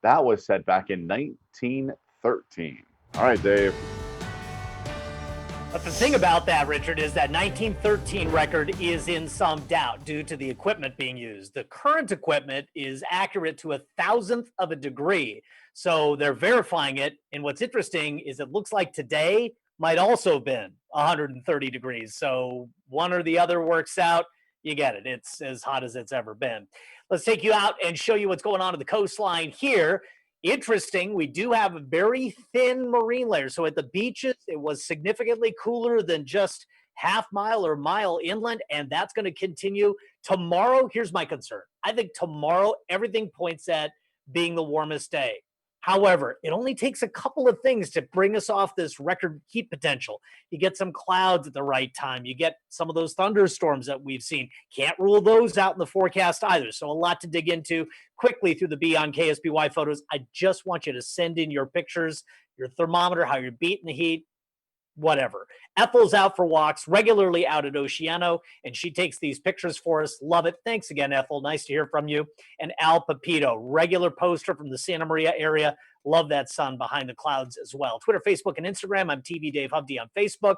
That was set back in 1913. All right, Dave. But the thing about that, Richard, is that 1913 record is in some doubt due to the equipment being used. The current equipment is accurate to a thousandth of a degree. So they're verifying it. And what's interesting is it looks like today might also have been 130 degrees. So one or the other works out. You get it. It's as hot as it's ever been. Let's take you out and show you what's going on the coastline here. Interesting, we do have a very thin marine layer. So at the beaches, it was significantly cooler than just half mile or mile inland, and that's going to continue. Tomorrow, here's my concern. I think tomorrow, everything points at being the warmest day. However, it only takes a couple of things to bring us off this record heat potential. You get some clouds at the right time. You get some of those thunderstorms that we've seen. Can't rule those out in the forecast either. So a lot to dig into quickly through the Beyond KSBY photos. I just want you to send in your pictures, your thermometer, how you're beating the heat, whatever. Ethel's out for walks regularly out at Oceano, and she takes these pictures for us. Love it. Thanks again, Ethel. Nice to hear from you. And Al Pepito, regular poster from the Santa Maria area. Love that sun behind the clouds as well. Twitter, Facebook, and Instagram. I'm TV Dave Hubdy on Facebook.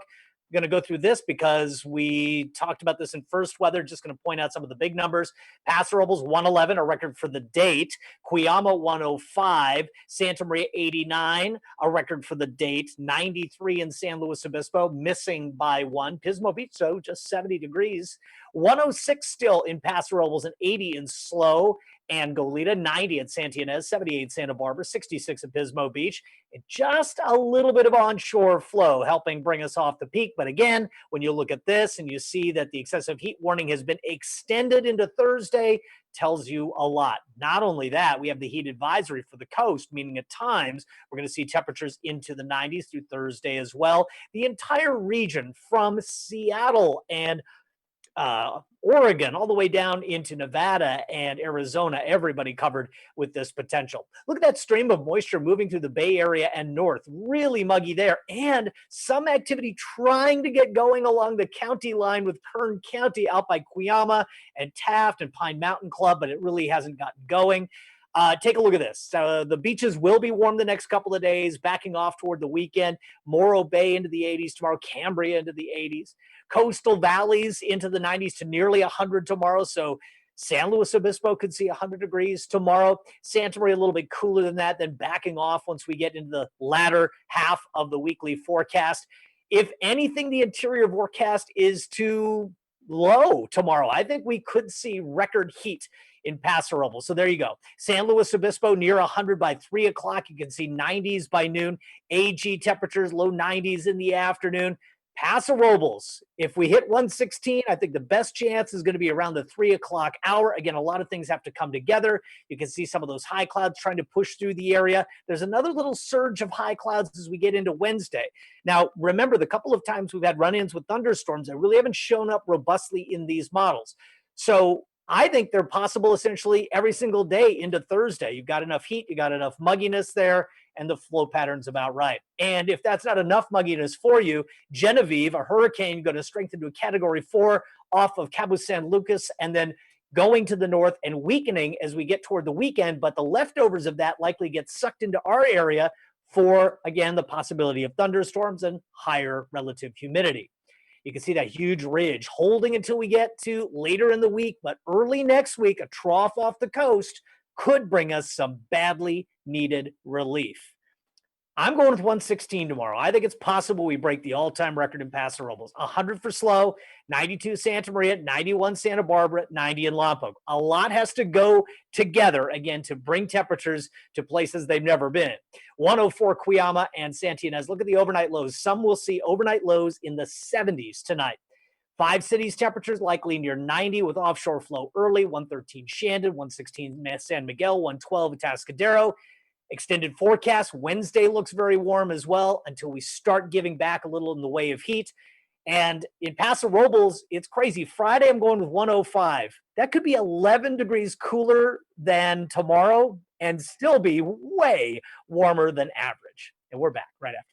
I'm going to go through this because we talked about this in first weather. Just going to point out some of the big numbers. Paso Robles 111, a record for the date. Cuyama 105. Santa Maria 89, a record for the date. 93 in San Luis Obispo, missing by one. Pismo Beach, so just 70 degrees. 106 still in Paso Robles and 80 in Slow and Goleta, 90 at Santa Ynez, 78 Santa Barbara, 66 at Pismo Beach. And just a little bit of onshore flow helping bring us off the peak. But again, when you look at this and you see that the excessive heat warning has been extended into Thursday, tells you a lot. Not only that, we have the heat advisory for the coast, meaning at times we're going to see temperatures into the 90s through Thursday as well. The entire region from Seattle and Oregon, all the way down into Nevada and Arizona, everybody covered with this potential. Look at that stream of moisture moving through the Bay Area and north, really muggy there, and some activity trying to get going along the county line with Kern County out by Cuyama and Taft and Pine Mountain Club, but it really hasn't gotten going. Take a look at this. The beaches will be warm the next couple of days, backing off toward the weekend. Morro Bay into the 80s tomorrow, Cambria into the 80s. Coastal valleys into the 90s to nearly 100 tomorrow. So San Luis Obispo could see 100 degrees tomorrow. Santa Maria a little bit cooler than that, then backing off once we get into the latter half of the weekly forecast. If anything, the interior forecast is too low tomorrow. I think we could see record heat in Paso Robles. So there you go. San Luis Obispo near 100 by 3 o'clock. You can see 90s by noon. AG temperatures low 90s in the afternoon. Paso Robles, if we hit 116, I think the best chance is going to be around the 3 o'clock hour. Again, a lot of things have to come together. You can see some of those high clouds trying to push through the area. There's another little surge of high clouds as we get into Wednesday. Now, remember, the couple of times we've had run-ins with thunderstorms, they really haven't shown up robustly in these models. So I think they're possible essentially every single day into Thursday. You've got enough heat, you got enough mugginess there, and the flow pattern's about right. And if that's not enough mugginess for you, Genevieve, a hurricane going to strengthen to a Category 4 off of Cabo San Lucas, and then going to the north and weakening as we get toward the weekend. But the leftovers of that likely get sucked into our area for, again, the possibility of thunderstorms and higher relative humidity. You can see that huge ridge holding until we get to later in the week, but early next week, a trough off the coast could bring us some badly needed relief. I'm going with 116 tomorrow. I think it's possible we break the all-time record in Paso Robles. 100 for Slow, 92 Santa Maria, 91 Santa Barbara, 90 in Lompoc. A lot has to go together, again, to bring temperatures to places they've never been. 104 Cuyama and Santa Ynez. Look at the overnight lows. Some will see overnight lows in the 70s tonight. 5 cities temperatures likely near 90 with offshore flow early. 113 Shandon, 116 San Miguel, 112 Atascadero. Extended forecast. Wednesday looks very warm as well until we start giving back a little in the way of heat. And in Paso Robles, it's crazy. Friday, I'm going with 105. That could be 11 degrees cooler than tomorrow and still be way warmer than average. And we're back right after.